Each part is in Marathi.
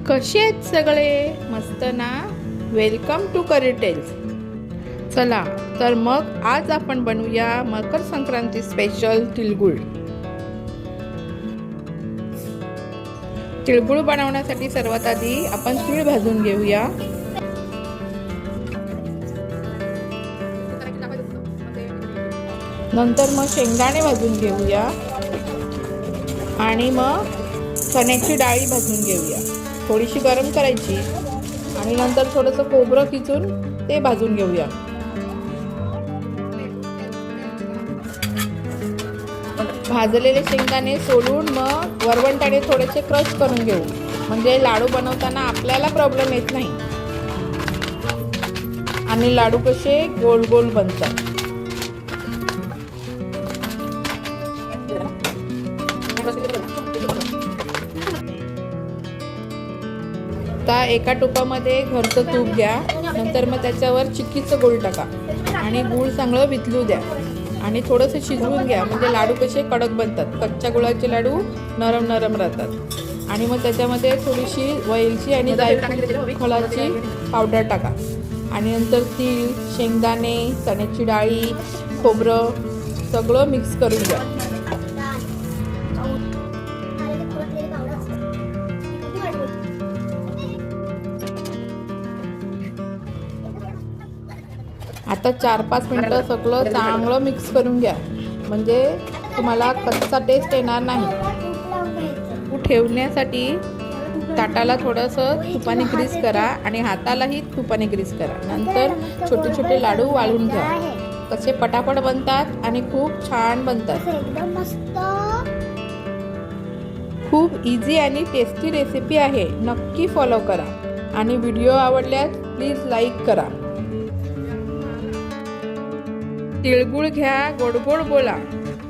कसे आहेत सगळे? मस्त ना? Welcome to curry tales. चला तर मग आज आपण बनवूया मकर संक्रांती स्पेशल तिळगुळ. तिळगुळ बनवण्यासाठी सर्वात आधी आपण तीळ भाजून घेऊया. नंतर मग शेंगदाणे भाजून घेऊया आणि मग चण्याची डाळी भाजून घेऊया. थोडीशी गरम करायची आणि नंतर थोडंसं खोबरं किसून ते भाजून घेऊया. भाजलेले शेंगदाणे सोलून मग वरवंटाने थोडेसे क्रश करून घेऊ, म्हणजे लाडू बनवताना आपल्याला प्रॉब्लेम येत नाही आणि लाडू कसे गोल गोल बनतात. आता एका टोपामध्ये घरचं तूप घ्या. नंतर मग त्याच्यावर चिक्कीचं गूळ टाका आणि गूळ चांगलं वितळू द्या आणि थोडंसं शिजवून घ्या, म्हणजे लाडू कसे कडक बनतात. कच्च्या गुळाचे लाडू नरम नरम राहतात. आणि मग त्याच्यामध्ये थोडीशी वेलची आणि जायफळाची पावडर टाका आणि नंतर तीळ, शेंगदाणे, चण्याची डाळी, खोबरं सगळं मिक्स करून घ्या. आता 4-5 मिनिटं सगळं चांगलं मिक्स करून घ्या, म्हणजे तुम्हाला कच्चा टेस्ट येणार नाही. ठेवण्यासाठी ताटाला थोडंसं तुपाने ग्रीस करा आणि हातालाही तुपाने ग्रीस करा. नंतर छोटे छोटे लाडू वाळून घ्या. कसे पटापट बनतात आणि खूप छान बनतात. खूप इझी आणि टेस्टी रेसिपी आहे. नक्की फॉलो करा आणि व्हिडिओ आवडल्यास प्लीज लाईक करा. तिळगुळ घ्या, गोड गोड बोला.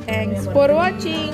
Thanks for watching.